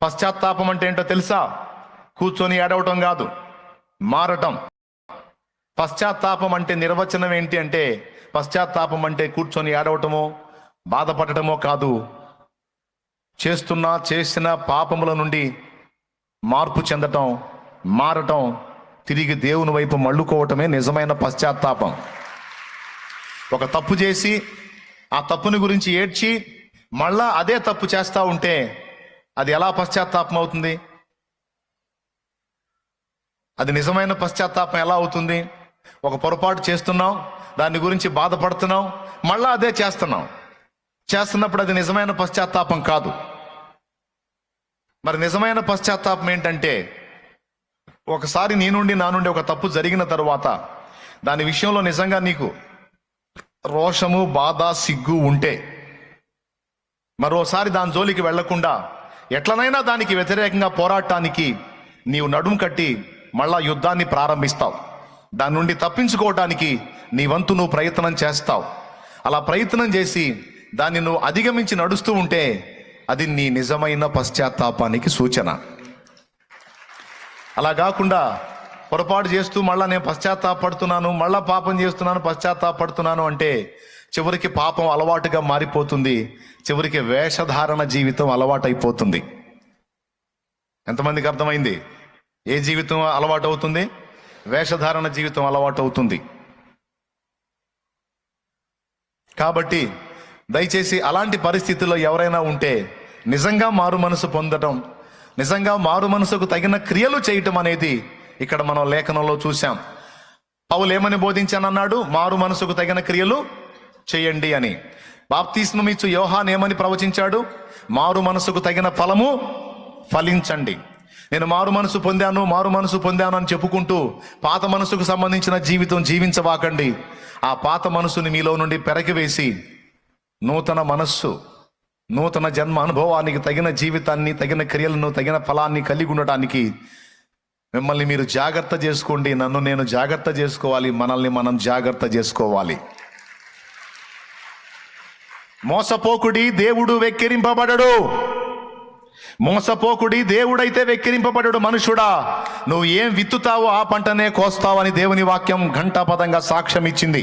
పశ్చాత్తాపం అంటే ఏంటో తెలుసా? కూర్చొని ఏడవటం కాదు, మారటం. పశ్చాత్తాపం అంటే నిర్వచనం ఏంటి అంటే, పశ్చాత్తాపం అంటే కూర్చొని ఏడవటమో బాధపడటమో కాదు. చేసిన పాపముల నుండి మార్పు చెందటం, మారటం, తిరిగి దేవుని వైపు మళ్ళుకోవటమే నిజమైన పశ్చాత్తాపం. ఒక తప్పు చేసి ఆ తప్పుని గురించి ఏడ్చి మళ్ళా అదే తప్పు చేస్తూ ఉంటే అది ఎలా పశ్చాత్తాపం అవుతుంది? అది నిజమైన పశ్చాత్తాపం ఎలా అవుతుంది? ఒక పొరపాటు చేస్తున్నాం, దాని గురించి బాధపడుతున్నాం, మళ్ళా అదే చేస్తున్నప్పుడు అది నిజమైన పశ్చాత్తాపం కాదు. మరి నిజమైన పశ్చాత్తాపం ఏంటంటే, ఒకసారి నా నుండి ఒక తప్పు జరిగిన తరువాత దాని విషయంలో నిజంగా నీకు రోషము, బాధ, సిగ్గు ఉంటే మరోసారి దాని జోలికి వెళ్లకుండా ఎట్లనైనా దానికి వ్యతిరేకంగా పోరాటానికి నీవు నడుం కట్టి మళ్ళా యుద్ధాన్ని ప్రారంభిస్తావు. దాని నుండి తప్పించుకోవటానికి నీ వంతు నువ్వు ప్రయత్నం చేస్తావు. అలా ప్రయత్నం చేసి దాన్ని నువ్వు అధిగమించి నడుస్తూ ఉంటే అది నీ నిజమైన పశ్చాత్తాపానికి సూచన. అలా కాకుండా పొరపాటు చేస్తూ మళ్ళా నేను పశ్చాత్తాపడుతున్నాను, మళ్ళా పాపం చేస్తున్నాను, పశ్చాత్తాపడుతున్నాను అంటే చివరికి పాపం అలవాటుగా మారిపోతుంది. చివరికి వేషధారణ జీవితం అలవాటైపోతుంది. ఎంతమందికి అర్థమైంది? ఏ జీవితం అలవాటు అవుతుంది? వేషధారణ జీవితం అలవాటు అవుతుంది. కాబట్టి దయచేసి అలాంటి పరిస్థితుల్లో ఎవరైనా ఉంటే నిజంగా మారు మనసు పొందడం, నిజంగా మారు మనసుకు తగిన క్రియలు చేయటం అనేది ఇక్కడ మనం లేఖనంలో చూసాం. పౌలు ఏమని బోధించానన్నాడు? మారు మనసుకు తగిన క్రియలు చేయండి అని. బాప్తిస్మం ఇచ్చు యోహాను ఏమని ప్రవచించాడు? మారు మనసుకు తగిన ఫలము ఫలించండి. నేను మారు మనసు పొందాను అని చెప్పుకుంటూ పాత మనసుకు సంబంధించిన జీవితం జీవించవాకండి. ఆ పాత మనసుని మీలో నుండి పెరగివేసి నూతన మనస్సు, నూతన జన్మ అనుభవానికి తగిన జీవితాన్ని, తగిన క్రియలను, తగిన ఫలాన్ని కలిగి ఉండటానికి మిమ్మల్ని మీరు జాగ్రత్త చేసుకోండి. నన్ను నేను జాగ్రత్త చేసుకోవాలి, మనల్ని మనం జాగ్రత్త చేసుకోవాలి. మోసపోకుడి, దేవుడు వెక్కిరింపబడడు. మోసపోకుడి, దేవుడైతే వెక్కిరింపబడడు. మనుషుడా, నువ్వు ఏం విత్తుతావో ఆ పంటనే కోస్తావని దేవుని వాక్యం ఘంటాపదంగా సాక్ష్యం ఇచ్చింది.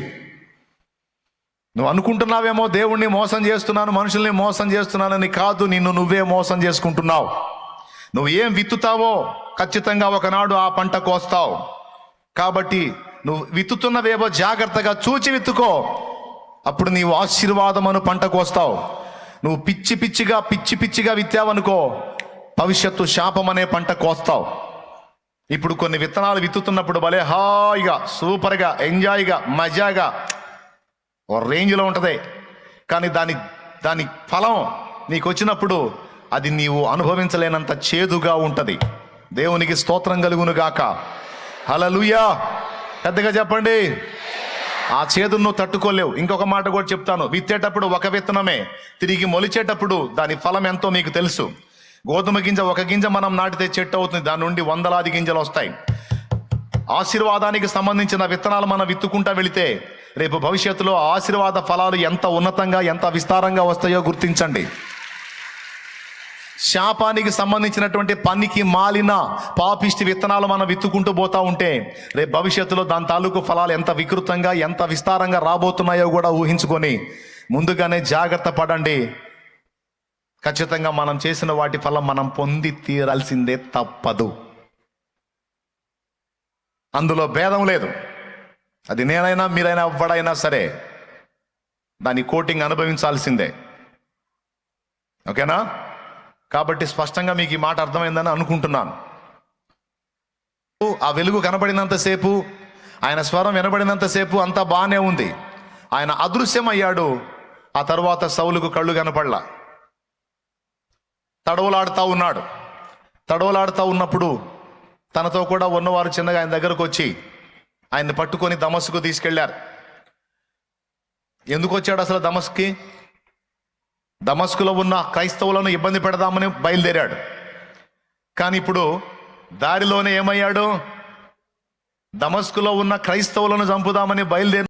నువ్వు అనుకుంటున్నావేమో దేవుణ్ణి మోసం చేస్తున్నాను, మనుషుల్ని మోసం చేస్తున్నానని. కాదు, నిన్ను నువ్వే మోసం చేసుకుంటున్నావు. నువ్వు ఏం విత్తుతావో ఖచ్చితంగా ఒకనాడు ఆ పంట కోస్తావు. కాబట్టి నువ్వు విత్తుతున్నవేవో జాగ్రత్తగా చూచి విత్తుకో. అప్పుడు నీవు ఆశీర్వాదమును పంట కోస్తావు. నువ్వు పిచ్చి పిచ్చిగా విత్తావనుకో, భవిష్యత్తు శాపం అనే పంట కోస్తావు. ఇప్పుడు కొన్ని విత్తనాలు విత్తుతున్నప్పుడు భలే హాయిగా, సూపర్గా, ఎంజాయ్గా, మజాగా, ఓ రేంజ్లో ఉంటుంది. కానీ దాని ఫలం నీకు వచ్చినప్పుడు అది నీవు అనుభవించలేనంత చేదుగా ఉంటుంది. దేవునికి స్తోత్రం కలుగును గాక. హల్లెలూయా. పెద్దగా చెప్పండి. ఆ చేదును నువ్వు తట్టుకోలేవు. ఇంకొక మాట కూడా చెప్తాను. విత్తేటప్పుడు ఒక విత్తనమే, తిరిగి మొలిచేటప్పుడు దాని ఫలం ఎంతో మీకు తెలుసు. గోధుమ గింజ ఒక గింజ మనం నాటితే చెట్టు అవుతుంది, దాని నుండి వందలాది గింజలు వస్తాయి. ఆశీర్వాదానికి సంబంధించిన విత్తనాలు మనం విత్తుకుంటా వెళితే రేపు భవిష్యత్తులో ఆశీర్వాద ఫలాలు ఎంత ఉన్నతంగా, ఎంత విస్తారంగా వస్తాయో గుర్తించండి. శాపానికి సంబంధించినటువంటి పనికి మాలిన పాపిష్టి విత్తనాలు మనం విత్తుకుంటూ పోతా ఉంటే రేపు భవిష్యత్తులో దాని తాలూకు ఫలాలు ఎంత వికృతంగా, ఎంత విస్తారంగా రాబోతున్నాయో కూడా ఊహించుకొని ముందుగానే జాగ్రత్త పడండి. ఖచ్చితంగా మనం చేసిన వాటి ఫలం మనం పొంది తీరాల్సిందే, తప్పదు. అందులో భేదం లేదు. అది నేనైనా మీరైనా ఎవ్వడైనా సరే దాని కోటింగ్ అనుభవించాల్సిందే. ఓకేనా? కాబట్టి స్పష్టంగా మీకు ఈ మాట అర్థమైందని అనుకుంటున్నాను. ఆ వెలుగు కనబడినంతసేపు, ఆయన స్వరం వినబడినంతసేపు అంతా బాగానే ఉంది. ఆయన అదృశ్యమయ్యాడు. ఆ తర్వాత సౌలుకు కళ్ళు కనపడలా. తడవలాడుతూ ఉన్నప్పుడు తనతో కూడా ఉన్నవారు చిన్నగా ఆయన దగ్గరకు వచ్చి ఆయన్ని పట్టుకొని దమస్కు తీసుకెళ్లారు. ఎందుకు వచ్చాడు అసలు దమస్కి? దమస్కులో ఉన్న క్రైస్తవులను ఇబ్బంది పెడదామని బయలుదేరాడు. కానీ ఇప్పుడు దారిలోనే ఏమయ్యాడు? దమస్కులో ఉన్న క్రైస్తవులను చంపుదామని బయలుదేరి